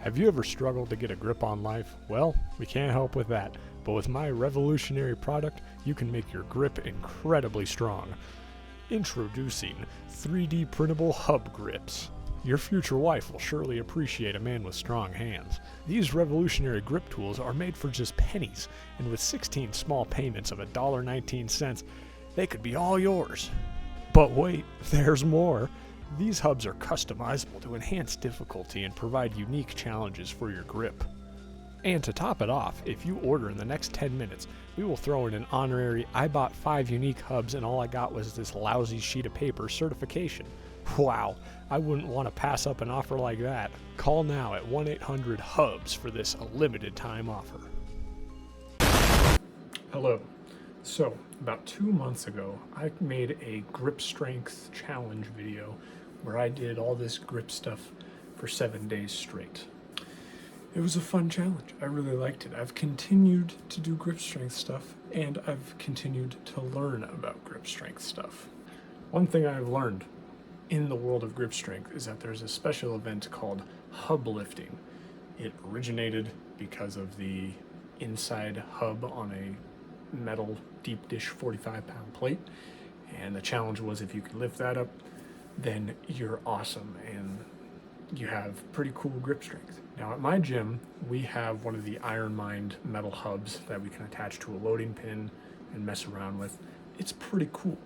Have you ever struggled to get a grip on life? Well, we can't help with that, but with my revolutionary product, you can make your grip incredibly strong. Introducing 3D printable hub grips. Your future wife will surely appreciate a man with strong hands. These revolutionary grip tools are made for just pennies, and with 16 small payments of $1.19, they could be all yours. But wait, there's more. These hubs are customizable to enhance difficulty and provide unique challenges for your grip. And to top it off, if you order in the next 10 minutes, we will throw in an honorary "I bought 5 unique hubs and all I got was this lousy sheet of paper" certification. Wow, I wouldn't want to pass up an offer like that. Call now at 1-800-HUBS for this limited time offer. Hello. So, about 2 months ago, I made a grip strength challenge video where I did all this grip stuff for 7 days straight. It was a fun challenge. I really liked it. I've continued to do grip strength stuff, and I've continued to learn about grip strength stuff. One thing I've learned in the world of grip strength is that there's a special event called hub lifting. It originated because of the inside hub on a metal deep dish 45-pound plate, and the challenge was if you could lift that up, then you're awesome and you have pretty cool grip strength. Now at my gym, we have one of the Iron Mind metal hubs that we can attach to a loading pin and mess around with. It's pretty cool,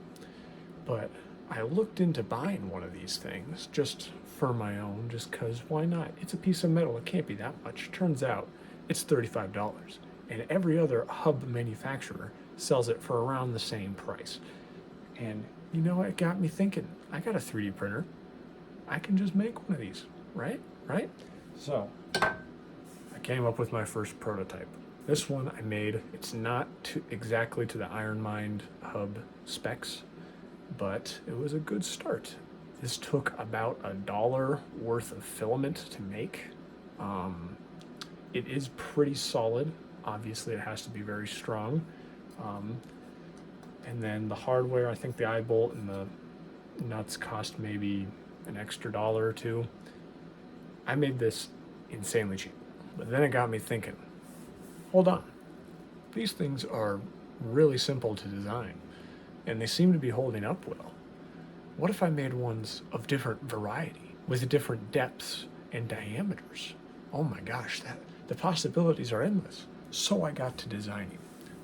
but I looked into buying one of these things just for my own, just cause why not? It's a piece of metal, it can't be that much. Turns out it's $35, and every other hub manufacturer sells it for around the same price. And you know, it got me thinking, I got a 3D printer. I can just make one of these, right? So, I came up with my first prototype. This one I made, it's not exactly to the Iron Mind hub specs, but it was a good start. This took about $1 worth of filament to make. It is pretty solid. Obviously, it has to be very strong. And then the hardware, I think the eye bolt and the nuts cost maybe an extra $1 or $2. I made this insanely cheap. But then it got me thinking, hold on, these things are really simple to design, and they seem to be holding up well. What if I made ones of different variety, with different depths and diameters? Oh my gosh, the possibilities are endless. So I got to designing.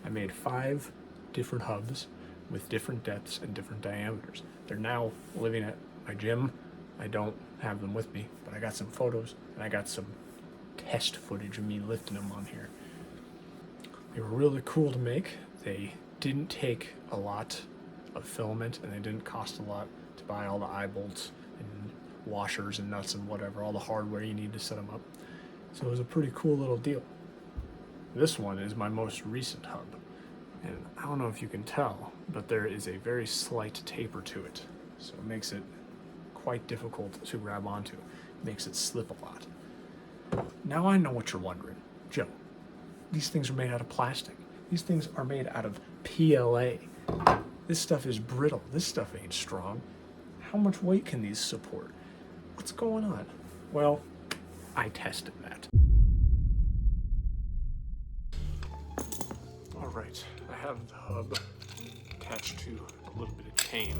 I made 5 different hubs with different depths and different diameters. They're now living at my gym. I don't have them with me, but I got some photos and I got some test footage of me lifting them on here. They were really cool to make. They didn't take a lot of filament, and they didn't cost a lot to buy all the eye bolts and washers and nuts and whatever, all the hardware you need to set them up. So it was a pretty cool little deal. This one is my most recent hub, and I don't know if you can tell, but there is a very slight taper to it, so it makes it quite difficult to grab onto. It makes it slip a lot. Now I know what you're wondering. Joe, these things are made out of plastic. These things are made out of PLA. This stuff is brittle. This stuff ain't strong. How much weight can these support? What's going on? Well, I tested that. All right, I have the hub attached to a little bit of chain.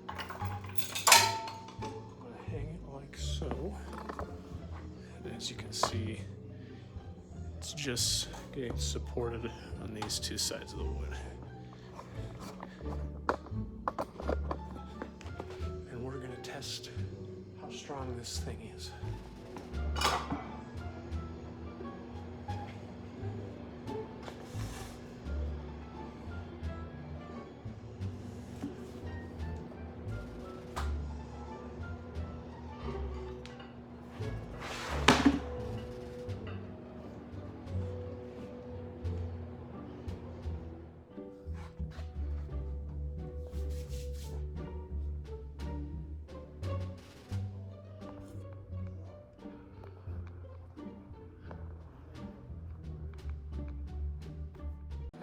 I'm gonna hang it like so. And as you can see, it's just getting supported on these 2 sides of the wood. And we're gonna test how strong this thing is.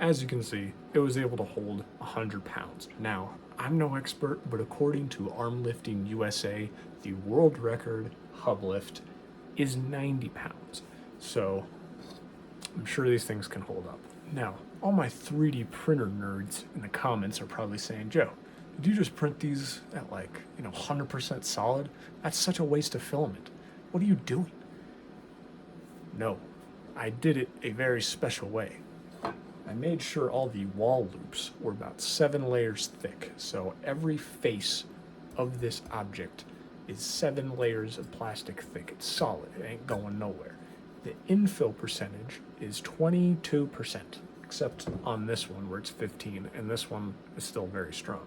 As you can see, it was able to hold 100 pounds. Now, I'm no expert, but according to Arm Lifting USA, the world record hub lift is 90 pounds. So I'm sure these things can hold up. Now, all my 3D printer nerds in the comments are probably saying, Joe, did you just print these at 100% solid? That's such a waste of filament. What are you doing? No, I did it a very special way. I made sure all the wall loops were about 7 layers thick, so every face of this object is 7 layers of plastic thick. It's solid, it ain't going nowhere. The infill percentage is 22%, except on this one where it's 15, and this one is still very strong.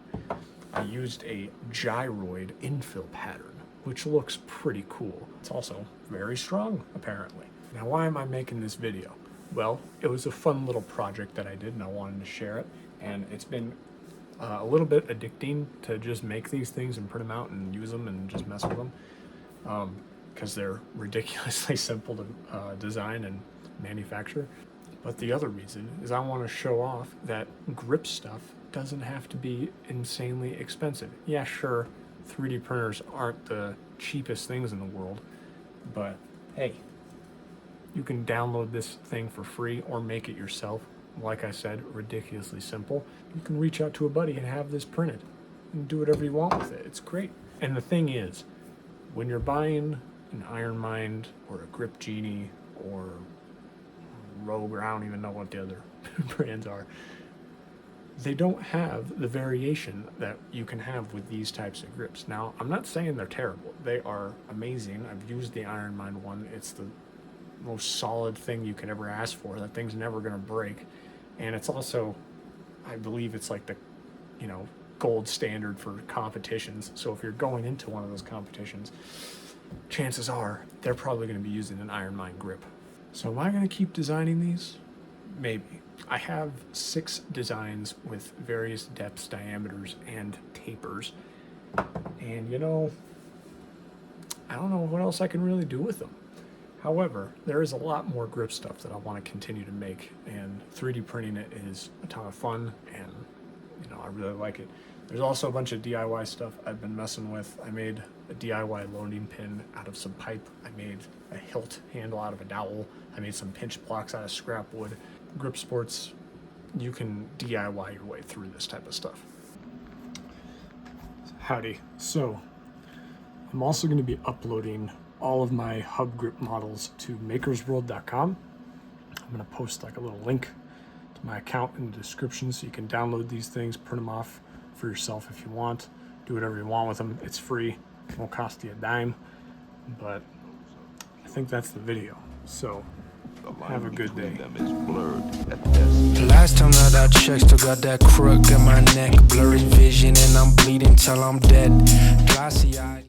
I used a gyroid infill pattern, which looks pretty cool. It's also very strong, apparently. Now, why am I making this video? Well, it was a fun little project that I did, and I wanted to share it, and it's been a little bit addicting to just make these things and print them out and use them and just mess with them, because they're ridiculously simple to design and manufacture. But the other reason is I want to show off that grip stuff doesn't have to be insanely expensive. Yeah, sure, 3D printers aren't the cheapest things in the world, but hey, you can download this thing for free or make it yourself. Like I said, ridiculously simple. You can reach out to a buddy and have this printed and do whatever you want with it. It's great. And the thing is, when you're buying an Iron Mind or a Grip Genie or Rogue, or I don't even know what the other brands are, they don't have the variation that you can have with these types of grips. Now, I'm not saying they're terrible. They are amazing. I've used the Iron Mind one. It's the most solid thing you could ever ask for. That thing's never going to break. And it's also, I believe it's like the, gold standard for competitions. So if you're going into one of those competitions, chances are they're probably going to be using an Iron Mind grip. So am I going to keep designing these? Maybe. I have 6 designs with various depths, diameters, and tapers. And I don't know what else I can really do with them. However, there is a lot more grip stuff that I want to continue to make, and 3D printing it is a ton of fun, and I really like it. There's also a bunch of DIY stuff I've been messing with. I made a DIY loading pin out of some pipe. I made a hilt handle out of a dowel. I made some pinch blocks out of scrap wood. Grip Sports, you can DIY your way through this type of stuff. Howdy. So, I'm also going to be uploading all of my hub grip models to makersworld.com. I'm going to post a little link to my account in the description so you can download these things, print them off for yourself if you want, do whatever you want with them. It's free, it won't cost you a dime, but I think that's the video. So have a good day. The last time that I checked, still got that crook in my neck, blurry vision, and I'm bleeding till I'm dead. Glassy eyes.